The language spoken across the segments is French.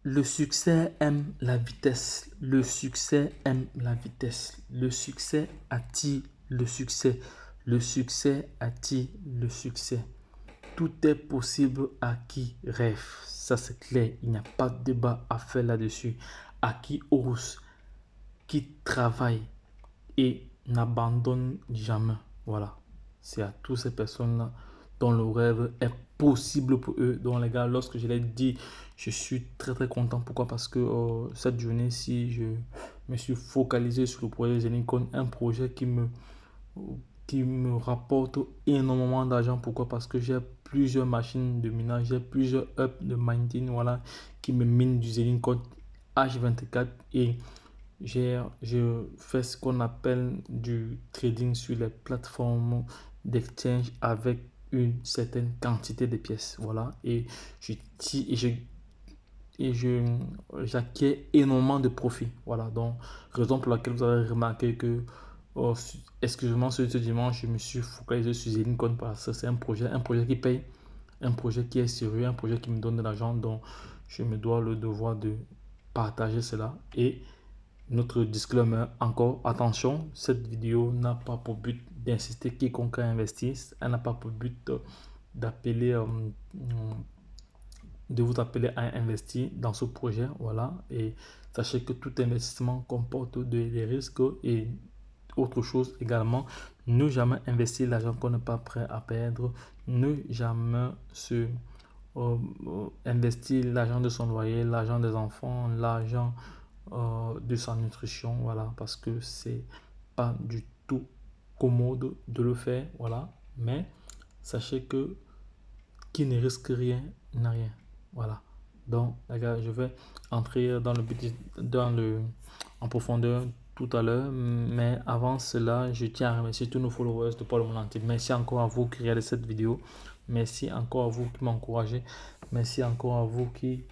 Le succès aime la vitesse. Le succès aime la vitesse. Le succès attire le succès. Le succès attire le succès. Tout est possible à qui rêve. Ça, c'est clair. Il n'y a pas de débat à faire là-dessus. À qui ose, qui travaille et n'abandonne jamais. Voilà. C'est à toutes ces personnes-là dont le rêve est possible pour eux. Donc les gars, lorsque je l'ai dit, je suis très content. Pourquoi? Parce que cette journée-ci, je me suis focalisé sur le projet Zenicon, un projet qui me rapporte énormément d'argent. Pourquoi? Parce que j'ai plusieurs machines de minage, j'ai plusieurs hubs de mining, voilà, qui me minent du Zenicon H24 et je fais ce qu'on appelle du trading sur les plateformes d'exchange avec une certaine quantité de pièces. Voilà. Et je tire et j'acquiers énormément de profit. Voilà. Donc, raison pour laquelle vous avez remarqué que, excusez-moi, ce dimanche, je me suis focalisé sur Zenicon parce que c'est un projet qui paye, un projet qui est sérieux, un projet qui me donne de l'argent. Donc, je me dois le devoir de partager cela. Et notre disclaimer encore, attention, cette vidéo n'a pas pour but d'insister quiconque à investir, elle n'a pas pour but d'appeler, de vous appeler à investir dans ce projet, voilà, et sachez que tout investissement comporte des risques et autre chose également, ne jamais investir l'argent qu'on n'est pas prêt à perdre, ne jamais investir l'argent de son loyer, l'argent des enfants, l'argent de sa nutrition, voilà, parce que c'est pas du tout commode de le faire, voilà, mais sachez que qui ne risque rien n'a rien, voilà. Donc les gars, je vais entrer en profondeur tout à l'heure, mais avant cela, je tiens à remercier tous nos followers de par le monde entier. Merci encore à vous qui regardez cette vidéo, merci encore à vous qui m'encouragez, merci encore à vous qui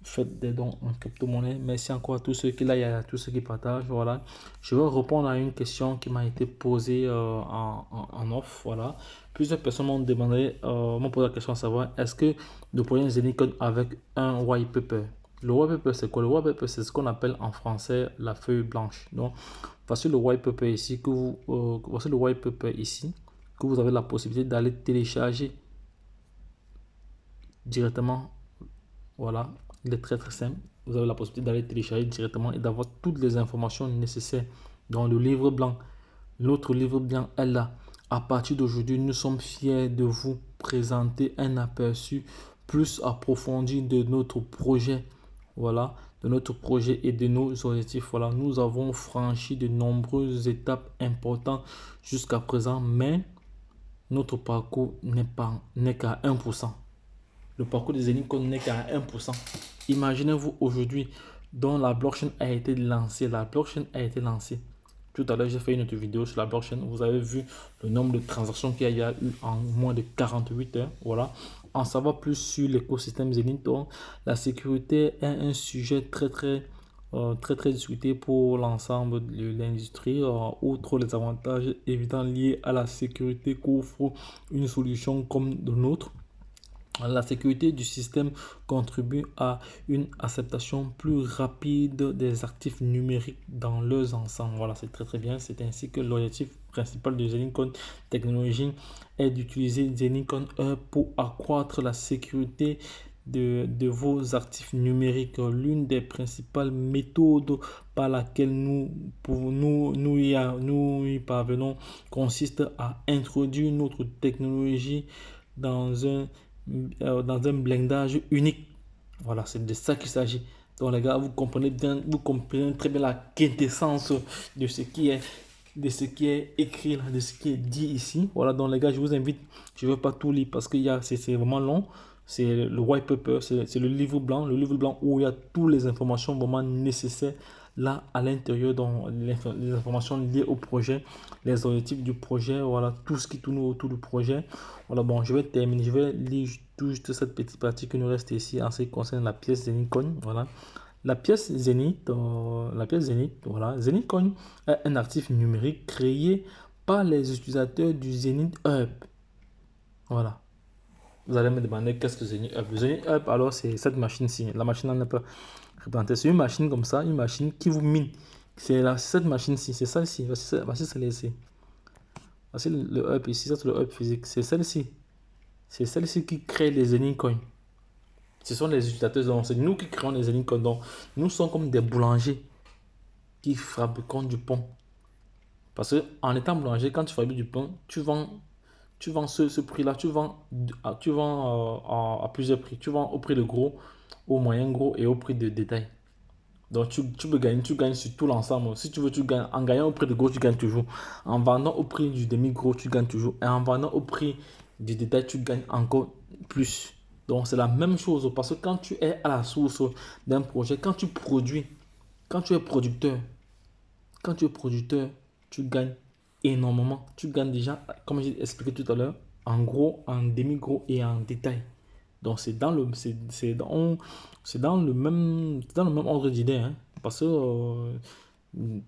faites des dons en crypto-monnaie. Merci encore à tous ceux qui like, à tous ceux qui partagent. Voilà. Je vais répondre à une question qui m'a été posée en off. Voilà. Plusieurs personnes m'ont posé la question à savoir est-ce que le projet Zenicon avec un white paper. Le white paper, c'est quoi? Le white paper, c'est ce qu'on appelle en français la feuille blanche. Donc, voici le white paper ici voici le white paper ici que vous avez la possibilité d'aller télécharger directement. Voilà, il est très simple. Vous avez la possibilité d'aller télécharger directement et d'avoir toutes les informations nécessaires dans le livre blanc. L'autre livre blanc est là. À partir d'aujourd'hui, nous sommes fiers de vous présenter un aperçu plus approfondi de notre projet. Voilà, de notre projet et de nos objectifs. Voilà, nous avons franchi de nombreuses étapes importantes jusqu'à présent, mais notre parcours n'est qu'à 1%. Le parcours des Zenicon n'est qu'à 1%. Imaginez-vous aujourd'hui dont la blockchain a été lancée. La blockchain a été lancée. Tout à l'heure, j'ai fait une autre vidéo sur la blockchain. Vous avez vu le nombre de transactions qu'il y a eu en moins de 48 heures. Voilà. En savoir plus sur l'écosystème Zenicon, la sécurité est un sujet très discuté pour l'ensemble de l'industrie. Outre les avantages évidents liés à la sécurité qu'offre une solution comme de nôtre, la sécurité du système contribue à une acceptation plus rapide des actifs numériques dans leurs ensembles. Voilà, c'est très bien. C'est ainsi que l'objectif principal de Zenicon Technologies est d'utiliser Zenicon pour accroître la sécurité de vos actifs numériques. L'une des principales méthodes par laquelle nous y parvenons consiste à introduire notre technologie dans un blindage unique. Voilà, c'est de ça qu'il s'agit. Donc les gars, vous comprenez très bien la quintessence de ce qui est écrit là, de ce qui est dit ici. Voilà, donc les gars, je vous invite, je ne vais pas tout lire parce que c'est vraiment long. C'est le white paper, c'est le livre blanc où il y a toutes les informations vraiment nécessaires là à l'intérieur, dans les informations liées au projet, les objectifs du projet, voilà, tout ce qui tourne autour du projet. Voilà, bon, je vais terminer, je vais lire juste cette petite partie qui nous reste ici en ce qui concerne la pièce Zenicon. Voilà. La pièce Zenith, voilà. Zenicon est un actif numérique créé par les utilisateurs du Zenith Hub. Voilà. Vous allez me demander qu'est-ce que Zeni Up. Zeni Up, alors c'est cette machine-ci. La machine on peut représenter. C'est une machine comme ça, une machine qui vous mine. C'est cette machine-ci, c'est celle-ci. Voici celle-ci. Voici le Up ici, ça c'est le Up physique. C'est celle-ci. C'est celle-ci qui crée les Zeni Coins. Ce sont les utilisateurs, donc c'est nous qui créons les Zeni Coins. Donc nous sommes comme des boulangers qui fabriquons du pain. Parce que en étant boulanger, quand tu fabriques du pain, tu vends ce prix-là, tu vends à plusieurs prix. Tu vends au prix de gros, au moyen gros et au prix de détail. Donc tu peux gagner, tu gagnes sur tout l'ensemble. Si tu veux, tu gagnes. En gagnant au prix de gros, tu gagnes toujours. En vendant au prix du demi-gros, tu gagnes toujours. Et en vendant au prix du détail, tu gagnes encore plus. Donc c'est la même chose parce que quand tu es à la source d'un projet, quand tu produis, quand tu es producteur, quand tu es producteur, tu gagnes énormément. Tu gagnes déjà, comme j'ai expliqué tout à l'heure, en gros, en demi-gros et en détail. Donc c'est dans le même ordre d'idée, hein, parce que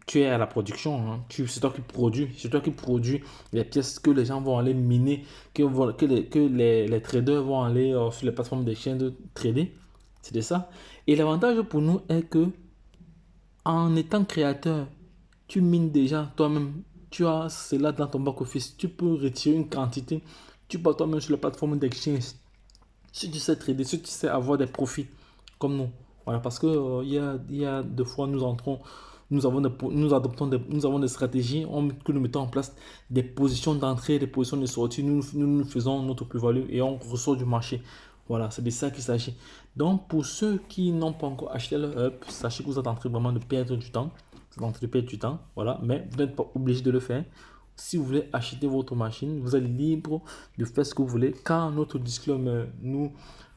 tu es à la production, hein, c'est toi qui produis, c'est toi qui produis les pièces que les gens vont aller miner, que les traders vont aller sur les plateformes d'exchange de trader. C'est de ça. Et l'avantage pour nous est que en étant créateur, tu mines déjà toi-même. Tu as cela dans ton back-office. Tu peux retirer une quantité. Tu pars toi-même sur la plateforme d'exchange. Si tu sais trader, si tu sais avoir des profits comme nous. Voilà, parce que il y a deux fois nous entrons, nous avons des stratégies que nous mettons en place, des positions d'entrée, des positions de sortie. Nous faisons notre plus-value et on ressort du marché. Voilà, c'est de ça qu'il s'agit. Donc, pour ceux qui n'ont pas encore acheté leur up, sachez que vous êtes en train vraiment de perdre du temps. Vous êtes en train de perdre du temps, voilà, mais vous n'êtes pas obligé de le faire. Si vous voulez acheter votre machine, vous êtes libre de faire ce que vous voulez. Car notre disclaimer, nous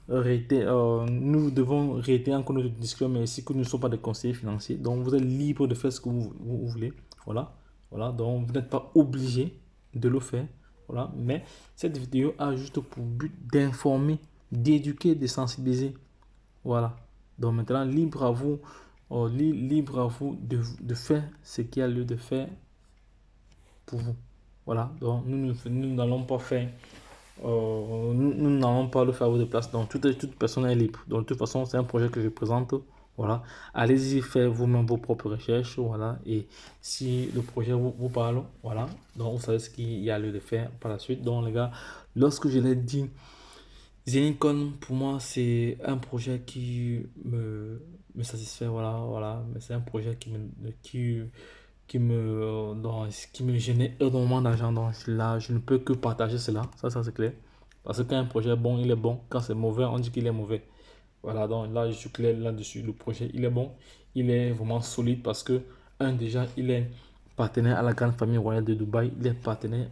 devons réitérer encore notre disclaimer ici que nous ne sommes pas des conseillers financiers. Donc, vous êtes libre de faire ce que vous voulez. Voilà. Voilà. Donc, vous n'êtes pas obligé de le faire. Voilà. Mais cette vidéo a juste pour but d'informer, d'éduquer, de sensibiliser. Voilà. Donc, maintenant, libre à vous de faire ce qu'il y a lieu de faire pour vous. Voilà, donc nous n'allons pas faire, nous n'allons pas le faire à votre place. Donc toute personne est libre. Donc de toute façon, c'est un projet que je présente. Voilà, allez-y faire vous-même vos propres recherches. Voilà, et si le projet vous parle, voilà, donc vous savez ce qu'il y a lieu de faire par la suite. Donc les gars, lorsque je l'ai dit, Zenicon pour moi c'est un projet qui me satisfait. Voilà, voilà, mais c'est un projet qui me gênait énormément d'argent. Donc là, je ne peux que partager cela. Ça c'est clair. Parce que quand un projet est bon, il est bon. Quand c'est mauvais, on dit qu'il est mauvais. Voilà, donc là, je suis clair là-dessus. Le projet, il est bon. Il est vraiment solide parce que, déjà, il est partenaire à la grande famille royale de Dubaï. Il est partenaire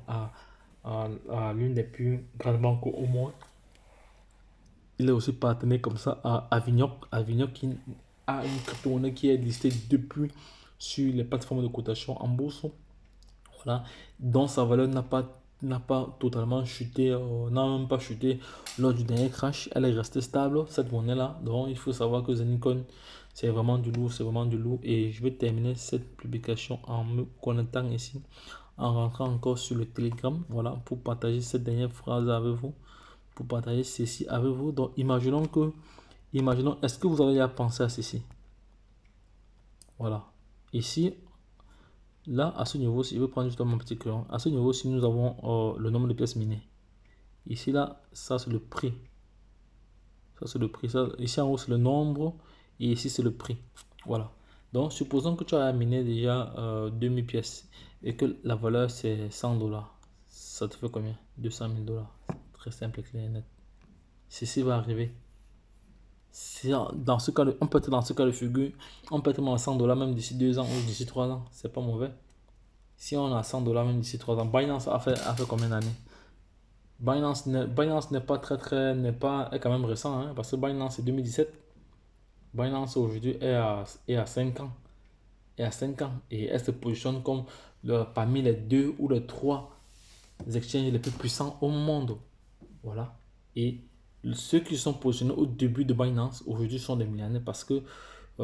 à l'une des plus grandes banques au monde. Il est aussi partenaire comme ça à Avignon. Avignon qui a une crypto-monnaie qui est listée depuis sur les plateformes de cotation en bourse. Voilà. Donc sa valeur n'a pas totalement chuté, n'a même pas chuté lors du dernier crash. Elle est restée stable, cette monnaie-là. Donc il faut savoir que Zenicon, c'est vraiment du lourd, c'est vraiment du lourd. Et je vais terminer cette publication en me connectant ici, en rentrant encore sur le Telegram, voilà, pour partager cette dernière phrase avec vous, pour partager ceci avec vous. Donc imaginons, est-ce que vous avez déjà pensé à ceci? Voilà. Ici, là, à ce niveau, si je veux prendre justement mon petit crayon, à ce niveau, si nous avons le nombre de pièces minées. Ici, là, ça c'est le prix. Ça c'est le prix. Ça, ici en haut, c'est le nombre. Et ici, c'est le prix. Voilà. Donc, supposons que tu as miné déjà 2000 pièces et que la valeur c'est 100 dollars. Ça te fait combien? 200 000 dollars. Très simple et clair et net. Ceci va arriver. Dans ce cas on peut être dans ce cas de figure, on peut être à 100 dollars même d'ici 2 ans ou d'ici 3 ans. C'est pas mauvais. Si on a 100 dollars même d'ici 3 ans, Binance a fait combien d'années? Binance n'est pas est quand même récent, hein, parce que Binance c'est 2017. Binance aujourd'hui est à 5 ans. Et à 5 ans. Et elle se positionne comme parmi les 2 ou les 3 exchanges les plus puissants au monde. Voilà. Et ceux qui sont positionnés au début de Binance aujourd'hui sont des millionnaires parce que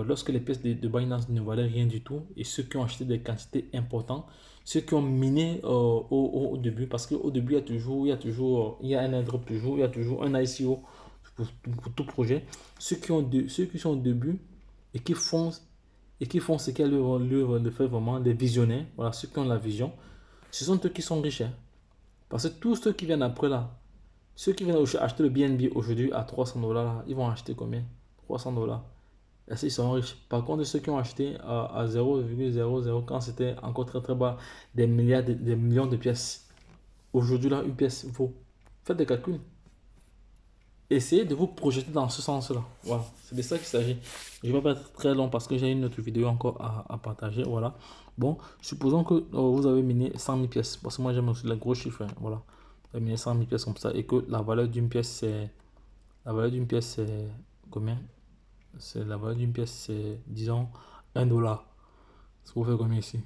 lorsque les pièces de Binance ne valaient rien du tout et ceux qui ont acheté des quantités importantes, ceux qui ont miné au début, parce qu'au début, il y a un airdrop toujours, il y a toujours un ICO pour tout projet. Ceux qui sont au début et qui font ce qu'est leur fait vraiment, des visionnaires, voilà, ceux qui ont la vision, ce sont eux qui sont riches. Hein. Parce que tous ceux qui viennent après là, ceux qui viennent acheter le BNB aujourd'hui à 300 $, ils vont acheter combien? 300 $. Ils sont riches. Par contre, ceux qui ont acheté à 0,00 quand c'était encore très très bas, des milliards, des millions de pièces. Aujourd'hui, là, une pièce vaut. Faites des calculs. Essayez de vous projeter dans ce sens-là. Voilà, c'est de ça qu'il s'agit. Je ne vais pas être très long parce que j'ai une autre vidéo encore à partager. Voilà. Bon, supposons que vous avez miné 100 000 pièces. Parce que moi, j'aime aussi les gros chiffres. Hein, voilà. Vous avez miné 100 000 pièces comme ça et que la valeur d'une pièce, c'est. La valeur d'une pièce, c'est combien? C'est la valeur d'une pièce, c'est disons 1 $. Ça vous fait combien ici?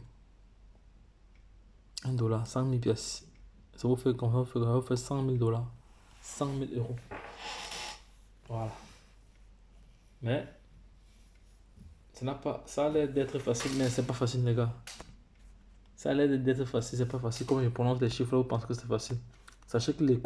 1 $, 100 000 pièces. Ça vous fait combien? Ça vous fait 100 000 $. 100 000 euros. Voilà. Mais ça a l'air d'être facile, mais c'est pas facile, les gars. Ça a l'air d'être facile, c'est pas facile. Comme je prononce les chiffres, vous pensez que c'est facile. Sachez que les